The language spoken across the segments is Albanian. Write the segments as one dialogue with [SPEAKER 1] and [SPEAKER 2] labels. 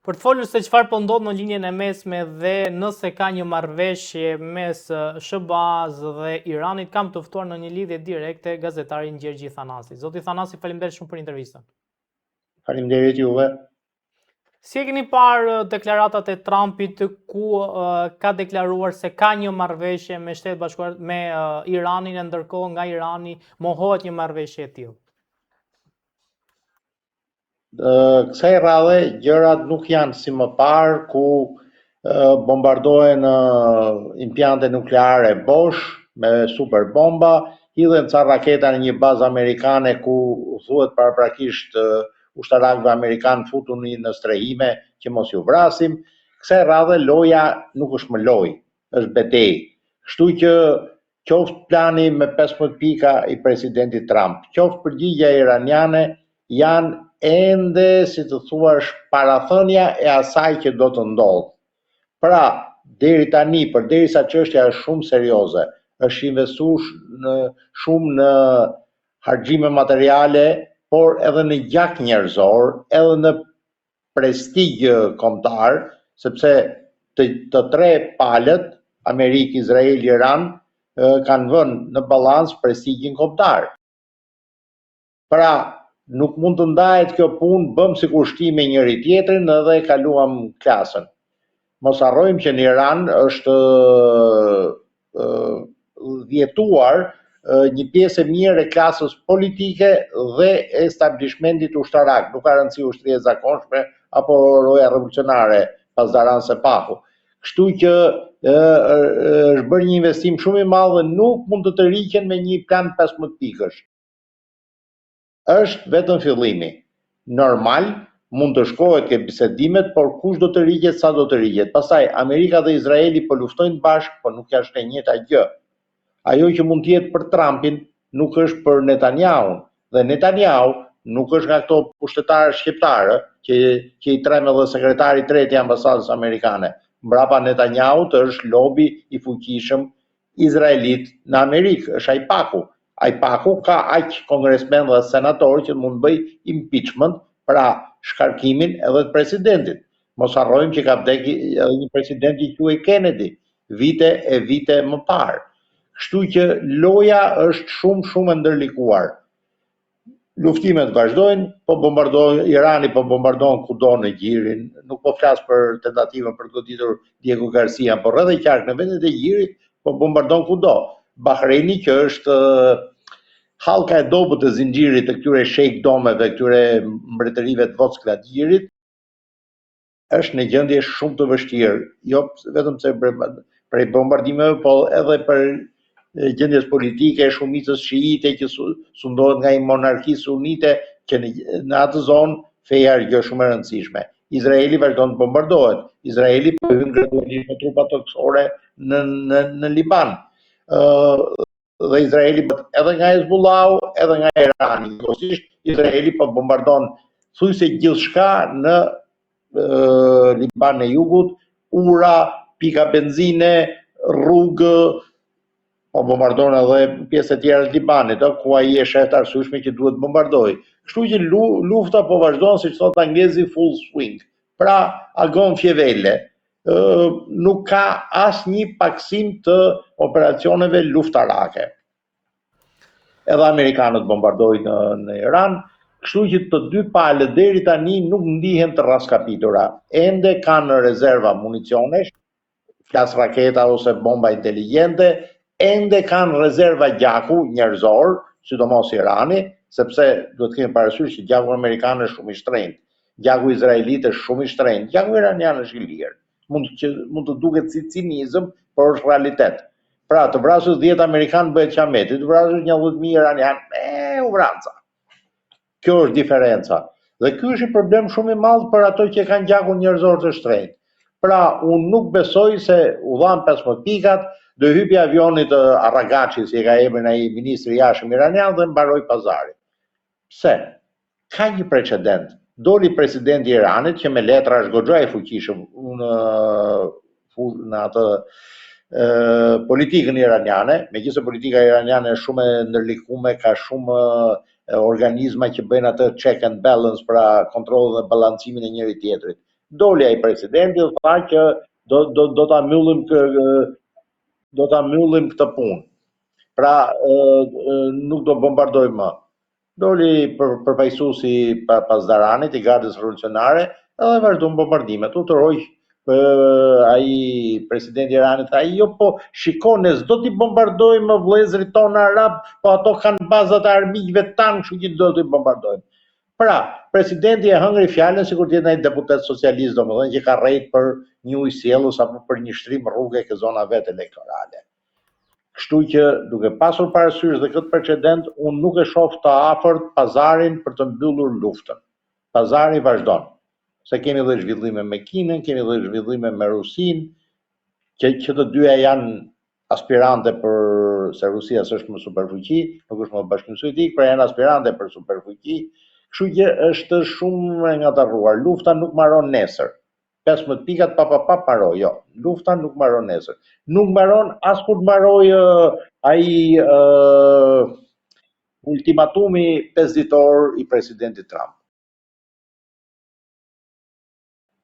[SPEAKER 1] Për të folur se çfarë po ndodh në linjën e mesme dhe nëse ka një marrëveshje mes SBA-s dhe Iranit, kam të ftuar në një lidhje direkte gazetarin Gjergj Thanasi. Zoti Thanasi, faleminderit shumë për intervistën.
[SPEAKER 2] Faleminderit juve.
[SPEAKER 1] Si e keni parë deklaratat e Trumpit ku ka deklaruar se ka një marrëveshje me Shtetet Bashkuara me Iranin, e ndërkohë nga Irani mohohet një marrëveshje e tillë?
[SPEAKER 2] Kësaj radhe gjërat nuk janë si më parë ku bombardohen impiante nukleare bosh me super bomba, hidhen ca raketa në një bazë amerikane ku thuhet paraprakisht ushtarakëve amerikanë futuni në strehime që mos ju vrasim. Kësaj radhe loja nuk është më lojë, është betejë. Kështu që qoftë plani me 15 pika i presidentit Trump, qoftë përgjigja iraniane, janë ende, si të thuash, parathënia e asaj që do të ndodhë. Pra, deri tani, përderisa çështja është shumë serioze, është investuar shumë në harxhime materiale, por edhe në gjak njerëzor, edhe në prestigj kombëtar, sepse të tre palët, Amerikë, Izrael, Iran, kanë vënë në balans prestigjin kombëtar. Pra, nuk mund të ndahet kjo punë, bëm si kur shtime njëri tjetrin edhe kaluam klasën. Mos harrojmë që në Iran është dhjetuar një pjesë e mirë e klasës politike dhe establishmentit ushtarak, nuk ka rëndësi ushtria e zakonshme apo roja revolucionare pasdaran Sepahu. Kështu që është bërë një investim shumë i madh dhe nuk mund të tërhiqen me një plan 15 pikësh. Është vetëm fillimi. Normal, mund të shkohet ke bisedimet, por kush do të rriqet, sa do të rriqet. Pastaj, Amerika dhe Izraeli po luftojnë bashkë, por nuk është e njëjta gjë. Ajo që mund të jetë për Trumpin, nuk është për Netanyahu. Dhe Netanyahu nuk është nga këto pushtetarë shqiptarë, që i trem edhe sekretari i tretë i ambasadës amerikane. Mbrapa Netanyahut është lobi i fuqishëm izraelit në Amerikë, është AIPAC-u. AIPAC-u ka aq kongresmen dhe senator që mund bëj impeachment, pra shkarkimin edhe të presidentit. Mos harrojmë që ka vdekur edhe një president i quaj Kennedy, vite më parë. Kështu që loja është shumë e ndërlikuar. Luftimet vazhdojnë, Irani po bombardon kudo në gjirin, nuk po flas për tentativën për të goditur Diego Garcia, por edhe qark në vendet e gjirit po bombardon kudo. Bahreini, që është hallka e dobët e zinxhirit të këtyre sheikdomeve, këtyre mbretërive të vockla të gjirit, është në gjendje shumë të vështirë, jo vetëm se prej bombardimeve, por edhe për gjendjes politike e shumicës shiite që sundohet nga një monarki sunite që në atë zonë feja është gjë shumë e rëndësishme. Izraeli vazhdon të bombardohet. Izraeli po hyn gradualisht me trupa toksore në Liban. Dhe Izraeli edhe nga Hezbollahu, edhe nga Irani. Njëkohësisht Izraeli po bombardon thujse gjithçka në Liban e Jugut, ura, pika benzine, rrugë, po bombardon edhe pjesë të tjera të Libanit, ku ai është shef arsyeshme që duhet bombardoj. Kështu që lufta po vazhdon, siç thot anglezi, full swing. Pra, agon fjevele. Nuk ka asnjë paksim të operacioneve luftarake. Edhe amerikanët bombardojnë në Iran, kështu që të dy palët deri tani nuk ndihen të raskapitura. Ende kanë në rezerva municionesh, flas raketa ose bomba inteligjente, ende kanë rezerva gjaku njerëzor, sidomos Irani, sepse duhet të kemi parasysh që gjaku amerikan është shumë i shtrenjtë, gjaku izraelit është shumë i shtrenjtë, gjaku iranian është i lirë. Mund të duket si cinizëm, por është realitet. Pra, të vrasës 10 amerikan bëhet qameti, të vrasës 11.000 iranian, u vranca. Kjo është diferenca. Dhe ky është i problem shumë i madh për ato që kanë gjakun njerëzor të shtrenjtë. Pra, unë nuk besoj se u dhan 15 pikat, do hypi avionit Aragaçi, si e ka emrin ai ministri i jashtëm iranian, dhe mbaroi pazarin. Pse? Ka një precedent. Doli presidenti i Iranit që me letra është goxha i fuqishëm në atë politikën iraniane, megjithëse politika iraniane është shumë e ndërlikuar, ka shumë organizma që bëjnë atë check and balance, pra kontrollin dhe balancimin e njëri tjetrit. Doli ai presidenti dhe tha që do ta mbyllim këtë punë. Pra nuk do bombardojmë më. Doli përfaqësuesi Pazdaranit i Gardës Revolucionare edhe vazhdon bombardimet. U tërhoq ai presidenti i Iranit tha, jo po shikon, ne s'do t'i bombardojmë më vëllezërit tonë arab, po ato kanë bazat e armiqve tanë, kështu që do t'i bombardojmë. Pra, presidenti e hëngri fjalën sikur të jetë ai deputet socialist, domethënë që ka rrejt për një ujësiellës apo për një shtrim rrugë ke zona vetë elektorale. Kështu që duke pasur parasysh dhe këtë precedent, unë nuk e shoh të afërt pazarin për të mbyllur luftën. Pazari vazhdon. Se kemi dhe zhvillime me Kinën, kemi dhe zhvillime me Rusinë, që të dyja janë aspirante për, se Rusia s'është më superfuqi, nuk është më Bashkimi Sovjetik, pra janë aspirante për superfuqi, kështu që është shumë e ngatarruar. Lufta nuk mbaron nesër. 15 pikat pa mbaroj, jo. Lufta nuk mbaron nesër. Nuk mbaron as kur mbaroj ai ultimatumi 5 ditor i presidentit Trump.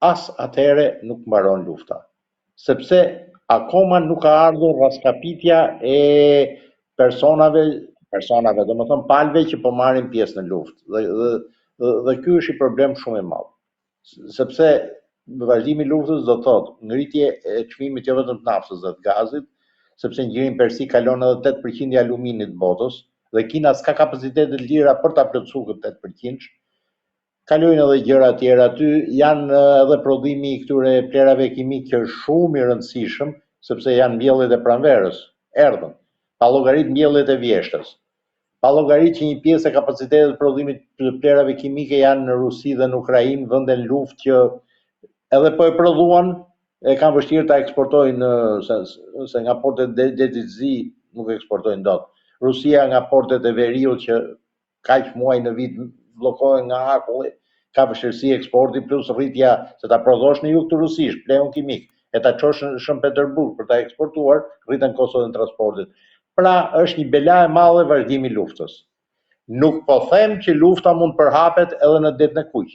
[SPEAKER 2] As atëherë nuk mbaron lufta. Sepse akoma nuk ka ardhur raskapitja e personave, domethënë palëve që po marrin pjesë në luftë. Dhe ky është i problem shumë i madh. Sepse vazhdimi i luftës do thotë ngritje e çmimit jo vetëm të naftës dhe të gazit, sepse ngjiri persik kalon edhe 8% i aluminit botës dhe Kina s'ka kapacitete të lira për ta plotësuar këtë 8%. Kalojnë edhe gjëra tjera aty, janë edhe prodhimi i këtyre plerave kimike që është shumë i rëndësishëm, sepse janë mbjelljet e pranverës, erdhën, pa llogarit mbjelljet e vjeshtës. Pa llogarit që një pjesë e kapacitetit të prodhimit të plerave kimike janë në Rusi dhe në Ukrainë, vende në luftë që edhe po e prodhuan, e kanë vështirë ta eksportojnë, se nga portet Dead Sea nuk eksportojnë dot. Rusia nga portet e Veriut që kaq muaj në vit bllokohen nga akulli, ka vështirësi eksporti plus rritja se ta prodhosh në jug të Rusisë, pleun kimik, e ta çosh në Shën Peterburg për ta eksportuar, rritën kostët e transportit. Pra, është një bela e madhe vazhdimi i luftës. Nuk po them që lufta mund përhapet edhe në Detin e Kuq.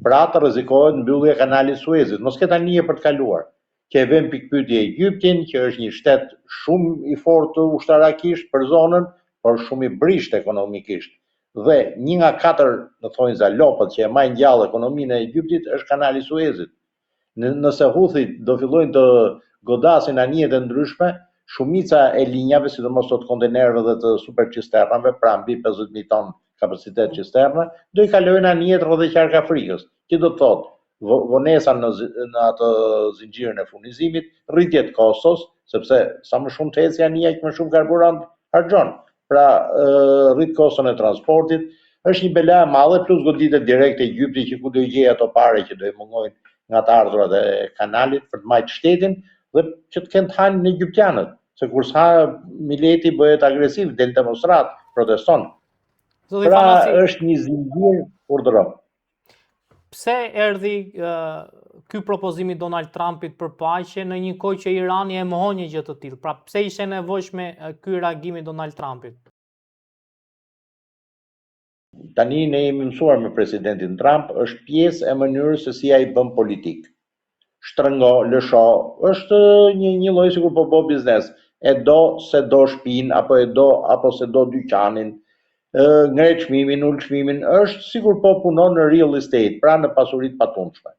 [SPEAKER 2] Pra të rrezikohet mbyllja e kanalit Suezit, mos ketë anije për të kaluar. Që e vëm pikpyetje Egyptin, që është një shtet shumë i fortë ushtarakisht për zonën, por shumë i brisht ekonomikisht. Dhe 1 nga 4, në thonjza, lopët që e majnë gjallë ekonominë e Egyptit është kanali Suezit. Nëse Huthit do fillojnë të godasin anijet e ndryshme, shumica e linjave, sidomos të kontenerëve dhe të supercisternave, pra mbi 50.000 ton kapacitet cisterne, do i kalojnë anijet rreth qark Afrikës, që do të thotë vonesa në atë zinxhirin e furnizimit, rritje të kostos, sepse sa më shumë të ecë anija, që më shumë karburant harxhon. Pra rrit kostën e transportit, është një bela e madhe, plus goditjet direkte Egypti që ku do i gjejë ato pare që do i mungojnë nga të ardhurat e kanalit për të mbajtur shtetin dhe që të kenë të hanë në egyptianët, se kur sa Mileti bëhet agresiv, del demonstrat, proteston. Pra është një zinxhir urdhëro.
[SPEAKER 1] Pse erdhi ky propozim i Donald Trumpit për paqe në një kohë që Irani e mohon një gjë të tillë? Pra pse ishte nevojshme ky reagim i Donald Trumpit?
[SPEAKER 2] Tani ne jemi mësuar me presidentin Trump, është pjesë e mënyrës se si ai bën politik. Shtrëngo, lësho, është një lloj sikur po bë biznes. E do se do shtëpinë apo se do dyqanin. Ngre çmimin, ul çmimin, është sikur po punon në real estate, pra në pasuritë patundshme.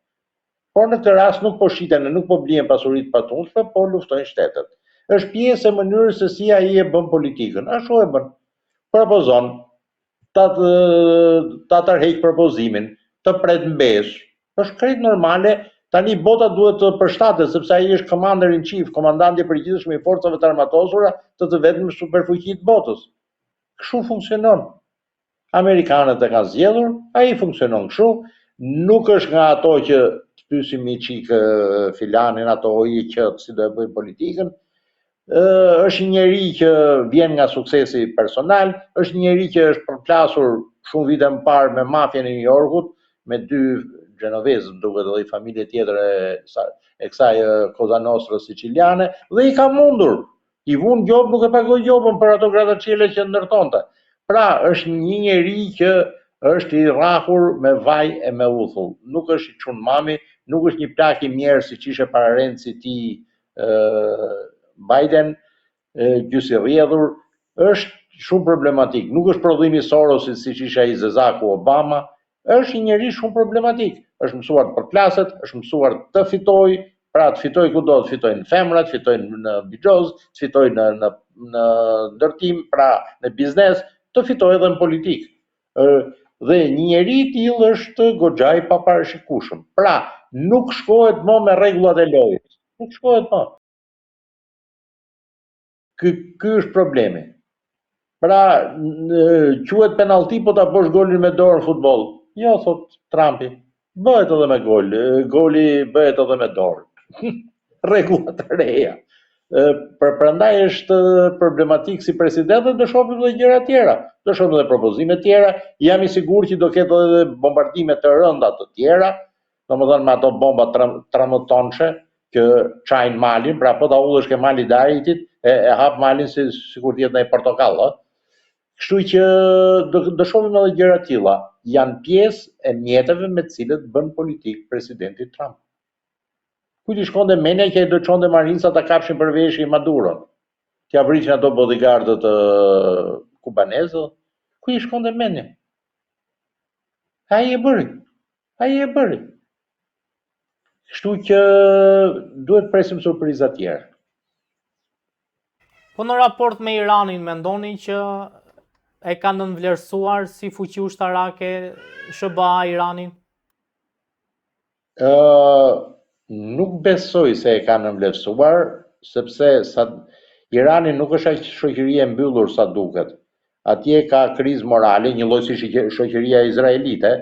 [SPEAKER 2] Por në këtë rast nuk po shiten, nuk po blien pasuritë patundshme, po luftojnë shtetet. Është pjesë e mënyrës se si ai e bën politikën. Ashtu e bën. Propozon, ta tërheq propozimin, të pret mbes. Është krejt normale. Tani bota duhet të përshtatet, sepse ai është commander in chief, komandanti i përgjithshëm i forcave të armatosura të vetëm superfuqitë të botës. Kështu funksionon. Amerikanët e kanë zgjedhur, ai funksionon kështu. Nuk është nga ato që të pyesim i çik filanin ato i që si do e bëjnë politikën. Është një njeri që vjen nga suksesi personal, është një njeri që është përplasur shumë vite më parë me mafjen e New Yorkut, me 2 Genovese, duket edhe i familje tjetër e kësaj Cosa Nostra siciliane, dhe i ka mundur. I vun gjobë, nuk e pagoj gjobën për ato grattaciele që ndërtonte. Pra, është një njeri që është i rrahur me vaj e me uthull. Nuk është i çun mami, nuk është një plak i mirë siç ishte para Renzi ti Biden, gjysë i rrjedhur, është shumë problematik. Nuk është prodhimi i Sorosit siç ishte ai Zezaku Obama, është një njerëz shumë problematik. Është mësuar të përklaset, është mësuar të fitojë, pra të fitojë kudo, të fitojë në femra, të fitojë në bixhoz, të fitojë në ndërtim, pra në biznes, të fitojë edhe në politikë. Dhe një njeri i tillë është goxha i paparashikueshëm. Pra, nuk shkohet më me rregullat e lojës. Nuk shkohet më. Ky është problemi. Pra, quhet penallti po ta bësh golin me dorë në futboll. Jo, thot Trumpi. Bëhet edhe me gol. Goli bëhet edhe me dorë. Rregullat e reja. Prandaj është problematik si president dhe do shohim edhe gjëra tjera. Do shohim edhe propozime tjera. Jam i sigurt që do ketë edhe bombardime të rënda të tjera, domethënë me ato bomba 13 tonëshe që çajnë Malin, pra po ta ullësh ke Mali Daritit, e hap Malin sikur të jetë ndaj portokall, Kështu që do shohim edhe gjëra të tilla. Janë pjesë e mjeteve me të cilët bën politik presidenti Trump. Ku ti shkonte menja që ai do çonte marinca ta kapshin për veshje Maduron. T'ia vriqin ato bodyguardët kubanezë. Ku i shkonte menja? Ai e bëri. Kështu që duhet presim surpriza tjera.
[SPEAKER 1] Po në raport me Iranin mendoni që e ka nënvlerësuar si fuqi ushtarake SBA Iranin?
[SPEAKER 2] Nuk besoj se e ka nënvlerësuar, sepse Irani nuk është aq shoqëri e mbyllur sa duket. Atje ka krizë morale, një lloj si shoqëria izraelite,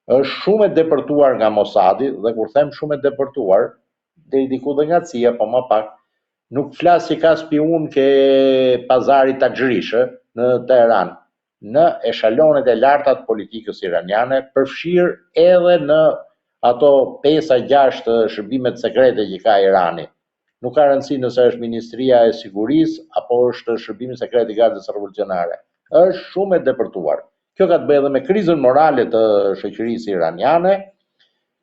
[SPEAKER 2] është shumë e depërtuar nga Mossadi, dhe kur them shumë e depërtuar, deri diku dhe nga CIA, po më pak, nuk flas që ka spiun ke pazari Taxhrish në Teheran, në eshalonet e larta të politikës iraniane, përfshirë edhe në ato 5-6 shërbimet sekrete që ka Irani. Nuk ka rëndësi nëse është Ministria e Sigurisë apo është Shërbimi Sekret i Gardës Revolucionare. Është shumë e depërtuar. Kjo ka të bëjë edhe me krizën morale të shoqërisë iraniane,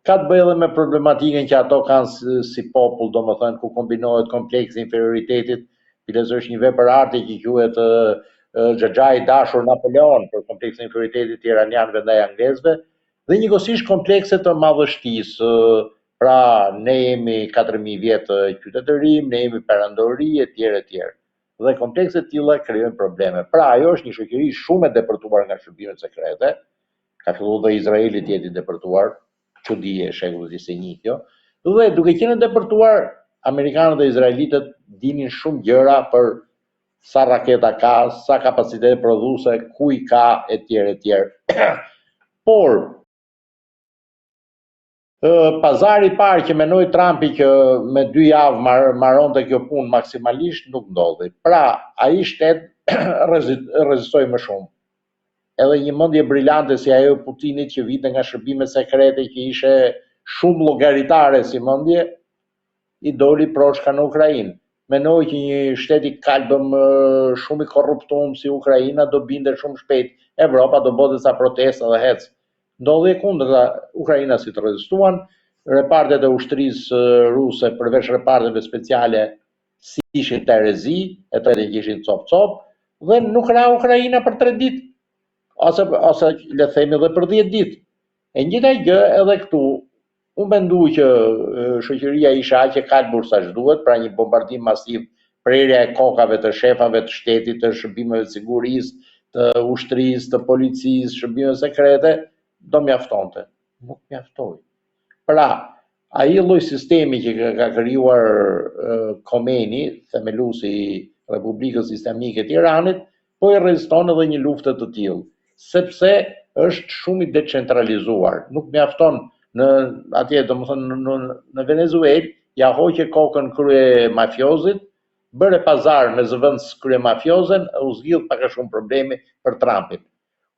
[SPEAKER 2] ka të bëjë edhe me problematikën që ato kanë si popull, domethënë ku kombinohet kompleksi inferioritetit, cilës është një vepër arti që quhet Xhaxha i dashur Napoleon për kompleksin e inferioritetit të iranianëve ndaj anglezëve, dhe njëkohësisht komplekse të madhështisë. Pra, ne jemi 4000 vjetë qytetërim, ne jemi perandori, etj. Dhe komplekse të tilla krijojnë probleme. Pra, ajo është një shoqëri shumë e depërtuar nga shërbimet sekrete. Ka filluar dhe Izraeli të jetë i depërtuar, çudi e shekullit 21 kjo. Dhe duke qenë depërtuar, amerikanët dhe izraelitët dinin shumë gjëra për sa raketa ka, sa kapacitet prodhuese, ku i ka, etj. Por pazari i parë që menoi Trumpi që me 2 javë maronte kjo punë maksimalisht nuk ndodhi. Pra, ai shtet rezistoi më shumë. Edhe një mendje brillante si ajo e Putinit që vinte nga shërbimet sekrete që ishte shumë llogaritare si mendje, i doli proshka në Ukrainë. Menoi që një shtet i kalbëm shumë i korruptuar si Ukraina do binte shumë shpejt. Evropa do bëte sa protesta dhe hec. Ndodhi e kundërta, Ukraina si të rezistuan, repartet e ushtrisë ruse përveç reparteve speciale si ishin Terezi, e të edhe ishin cop-cop, dhe nuk ra Ukraina për 3 ditë, ose le themi dhe për 10 ditë. E njëjta gjë edhe këtu, unë mendoj që shoqëria ishte aq e kalbur sa ç'duhet, pra një bombardim masiv, prerja e kokave të shefave të shtetit, të shërbimeve të sigurisë, të ushtrisë, të policisë, shërbimeve sekrete, do mjaftonte. Nuk mjaftoi. Pra, ai lloj sistemi që ka krijuar Khomeini, themeluesi i Republikës Islamike të Iranit, po i reziston edhe një lufte të tillë, sepse është shumë i decentralizuar. Nuk mjafton atje, domethënë në Venezuelë, ja hoqe kokën krye mafiozit, bëre pazar me zëvendës krye mafiozen, u zgjidh pak a shumë problemi për Trumpin.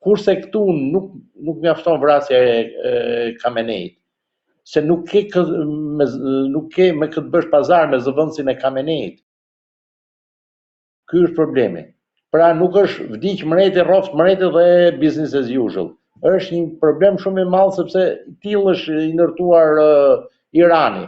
[SPEAKER 2] Kurse këtu nuk mjafton vrasja e Khameneit, se nuk ke me këtë bësh pazar me zëvendësin e Khameneit. Ky është problemi. Pra nuk është vdiq mreti, rroft mreti dhe business as usual. Është një problem shumë i madh sepse tillë është i ndërtuar Irani.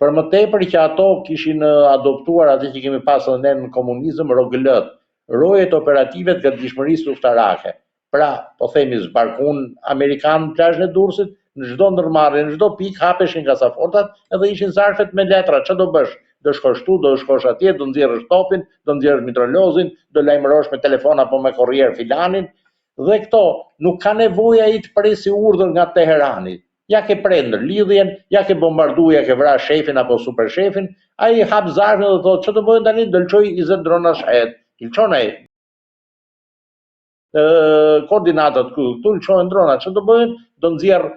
[SPEAKER 2] Për më tepër që ato kishin adoptuar atë që kemi pasur ne në komunizëm, ROGL-t, rojet operative të gatishmërisë luftarake. Pra, po themi zbarkun amerikan në plazhin e Durrësit, në çdo ndërmarrje, në çdo pikë hapeshin kasafortat edhe ishin zarfet me letra, çfarë do bësh? Do shkosh tu, do shkosh atje, do nxjerrësh topin, do nxjerrësh mitralozin, do lajmërosh me telefon apo me korrier filanin. Dhe këto nuk ka nevojë ai të presi urdhër nga Teherani. Ja ke prender lidhjen, ja ke bombardu, ja ke vrar shefin apo super shefin, ai hap zarfin dhe thotë ç'do bëjmë tani, do lçoj 20 drona shet. Lçon ai. Koordinatat këtu lçojnë drona, ç'do bëjmë? Do nxjerr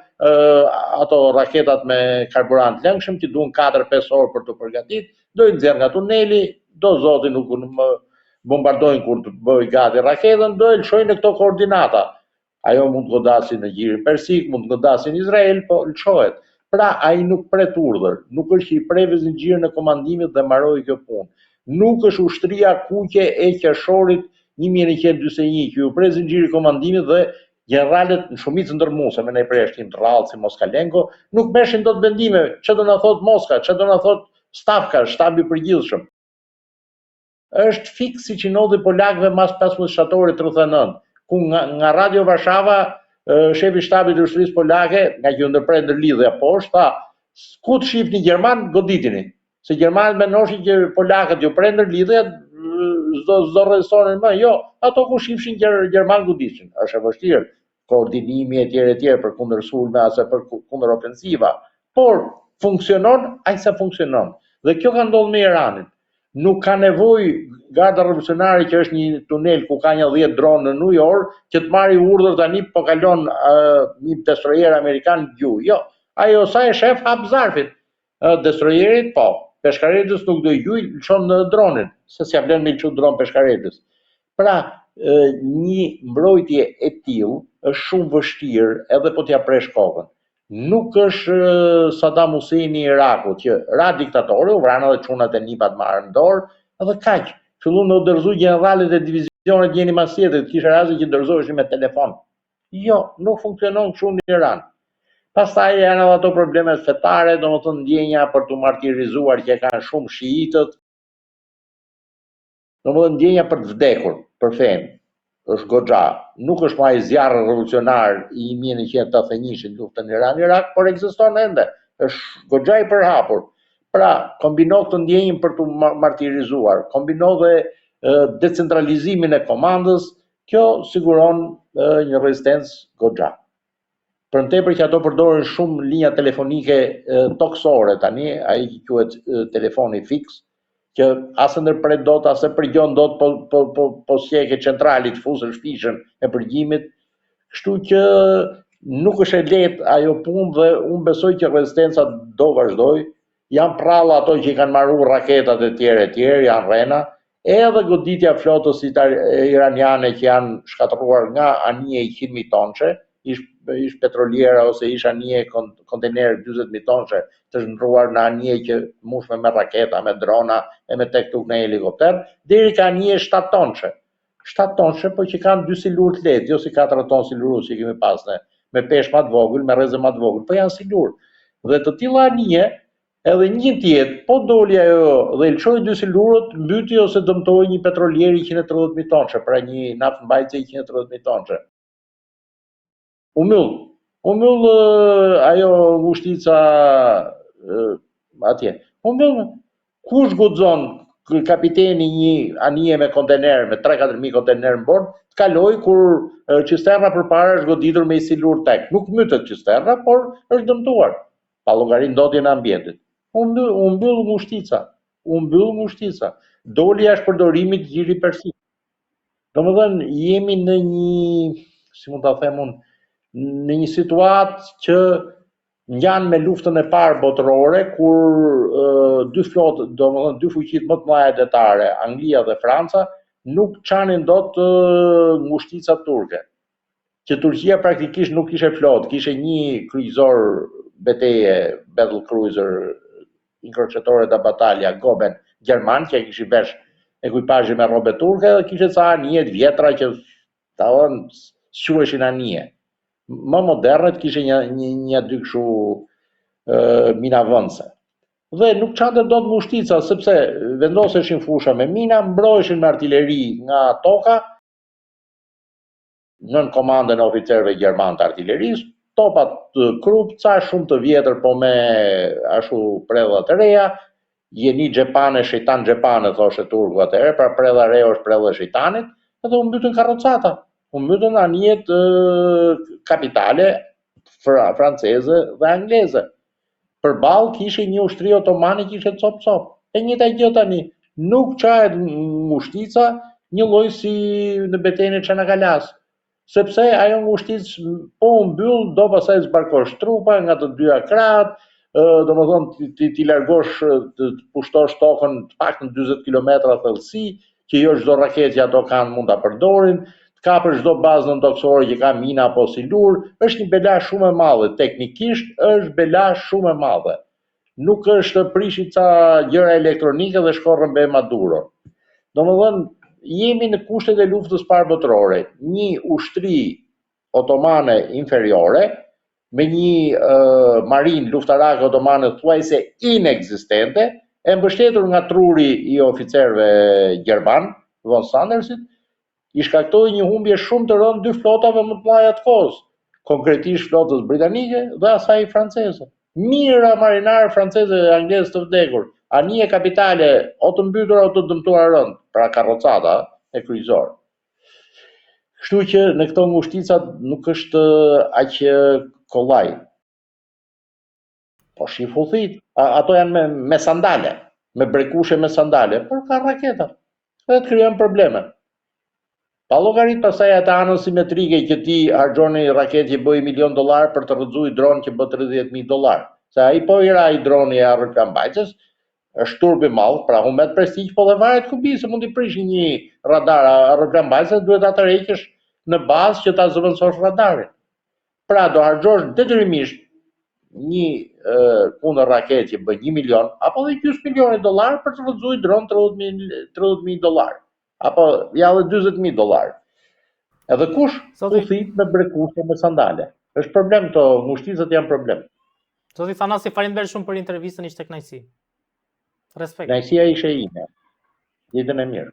[SPEAKER 2] ato raketat me karburant lëngshëm që duan 4-5 orë për të përgatitur, do i nxjerr nga tuneli, do zoti nuk më bombardojnë kur të bëj gati raketën, do e lçojnë në këto koordinata. Ajo mund të godasin në gjirin persik, mund të godasin në Izrael, po lçohet. Pra ai nuk pret urdhër, nuk është që i preve zinxhirin e komandimit dhe mbaroi kjo punë. Nuk është ushtria kuqe e qershorit 1941 që u pre zinxhiri i komandimit dhe generalet në shumicë ndërmuese me ne preshtin të rrallë si Moskalenko nuk merrshin dot vendime, ç'do na thot Moska, ç'do na thot Stavka, shtabi i përgjithshëm. Është fiks siç i ndodhi polakëve mas 15 shtatorit 39, ku nga Radio Varshava shefi i shtabit të ushtrisë polake, nga që u ndërprer ndërlidhja poshtë, tha, ku të shihni gjerman, goditini. Se gjermanët mendoshin që polakët ju pren ndërlidhja, s'do rrezonin më, jo, ato ku shifshin gjerman godishin. Është e vështirë koordinimi etj për kundër sulme ose për kundër ofensiva, por funksionon aq sa funksionon. Dhe kjo ka ndodhur me Iranin. Nuk ka nevojë garda revolucionare që është një tunel ku ka një 10 dronë në New York që të marrë urdhër tani po kalon një destroyer amerikan gjuhë. Jo, ajo sa e shef hap zarfin. Destroyerit po, peshkaretës nuk do i gjuj, lëshon në dronin, se s'ja vlen me lëshu dron peshkaretës. Pra, një mbrojtje e tillë është shumë vështirë edhe po t'ja presh kokën. Nuk është Saddam Husseini i Irakut, që ra diktatori, u vranë edhe çunat e nipat marrë në dorë, edhe kaq. Filluan me u dorëzu generalet e divizionit njëri mas tjetrit, kishte raste që dorëzoheshin me telefon. Jo, nuk funksionon kështu në Iran. Pastaj janë edhe ato problemet fetare, domethënë ndjenja për të martirizuar që kanë shumë shiitët. Domethënë ndjenja për të vdekur, për fen. Është goxha. Nuk është më ai zjarri revolucionar i 1981-shit luftën Iran-Irak, por ekziston ende. Është goxha i përhapur. Pra, kombino këtë ndjenjën për të martirizuar, kombino dhe decentralizimin e komandës, kjo siguron një rezistencë goxha. Për në tepër që ato përdorin shumë linja telefonike toksore tani, ai quhet telefoni fiks, që asë ndërpret dot, asë përgjon dot, po sjeke centralit fusën shpishën e përgjimit, kështu që nuk është e lehtë ajo punë dhe unë besoj që rezistenca do vazhdoj. Janë pralla ato që i kanë marrë raketat e tjera, janë rrena, edhe goditja flotës iraniane që janë shkatëruar nga anije 100.000 tonëshe, ish petroliera ose ish anije kontener 40.000 tonëshe të zhndruar në anije që mushme me raketa, me drona, e me tektuk në helikopter, deri ka anije 7 tonëshe. 7 tonëshe, po që kanë 2 silur të letë, jo si 4 tonë siluru që kemi pas ne, me pesh ma të vogël, me rreze ma të vogël, po janë silur. Dhe të tilla anije, edhe një tjetë, po doli ajo dhe lëshoj 2 silurët, mbyti ose dëmtoi një petrolier 130.000 tonëshe, pra një naftëmbajtje 130.000 tonëshe. U mbyll ajo ngushtica atje. U mbyll, kush guxon kapiteni një anije me kontener, me 3-4.000 kontener në bord, të kaloj kur cisterna përpara është goditur me i silur tek. Nuk mytet cisterna, por është dëmtuar. Pa llogarin ndotje në ambientit. U mbyll ngushtica. Doli jashtë përdorimit gjiri persik. Domethënë jemi në një, si mund ta them unë, në një situatë që ngjan me luftën e parë botërore, kur dy flotë, domethënë dy fuqitë më të mëdha detare, Anglia dhe Franca, nuk çanin dot ngushtica turke. Që Turqia praktikisht nuk kishte flotë, kishte një kryqëzor beteje, battle cruiser, incrociatore da battaglia, Goben, gjerman, që kishin vesh ekuipazhe me rrobe turke, dhe kishte ca anije të vjetra që quheshin anije. Më modernet kishe një dy kështu mina vëndse. Dhe nuk çante dot mushtica, sepse vendoseshin fusha me mina, mbrojshin me artilleri nga toka, nën komandën e oficerëve gjerman të artillerisë, topat të krupca, shumë të vjetër, po me ashtu predha të reja, jeni xhepane, shejtan xhepane, thoshe turku atëherë, pra predha re është predha e shejtanit, edhe u mbytën karrocata, u mbytën anijet kapitale franceze dhe angleze. Përballë kishte një ushtri otomane, kishte cop. E njëjta gjë tani, nuk çahet mushtica, një lloj si në betejën e Çanakalas, sepse ajo ngushticë po u mbyll, do pastaj zbarkosh trupa nga të dyja krahët, domethënë ti largosh, të pushtosh tokën të paktën 40 kilometra thellësi, që jo çdo raketë që ato kanë mund ta përdorin, të kapësh çdo bazë nëntoksore që ka mina apo silur, është një bela shumë e madhe, teknikisht është bela shumë e madhe. Nuk është prishi ca gjëra elektronike dhe shko rrëmbe Maduro. Domethënë, jemi në kushtet e luftës parë botërore, një ushtri otomane inferiore, me një marinë luftarake otomane thuajse inekzistente, e mbështetur nga truri i oficerëve gjerman, von Sandersit, i shkaktoi një humbje shumë të rëndë dy flotave më të mëdha të kohës, konkretisht flotës britanike dhe asaj franceze. Mijëra marinarë franceze dhe anglezë të vdekur, anije kapitale o të mbytura o të dëmtuara rënd, pra karrocata e kryqëzor. Kështu që në këto ngushtica nuk është aq kollaj. Po shifuthit, ato janë me sandale, me brekushe me sandale, por ka raketa. Dhe të krijon probleme. Pa llogarit pastaj atë anën simetrike që ti harxhoni raketë që bëj $1 milion për të rrëzuar dron që bë $30.000. Se ai po i ra i droni e aeroplanbajtës, është turp i madh, pra humbet prestigj, po dhe varet ku bi, se mund t'i prish një radar aeroplanbajtës, duhet ta tërheqësh në bazë që ta zëvendësosh radarin. Pra do harxhosh detyrimisht një kundër raketë që bën $1 milion apo dhe $200.000 për të rrëzuar dron $30.000. Apo ja dhe $20.000. Edhe kush thit me brekushe me sandale. Është problem, këto ngushticat janë problem.
[SPEAKER 1] Zoti Thanasi, faleminderit shumë për intervistën, ishte kënaqësi. Respekt.
[SPEAKER 2] Kënaqësia ishte ime. Ditën e mirë.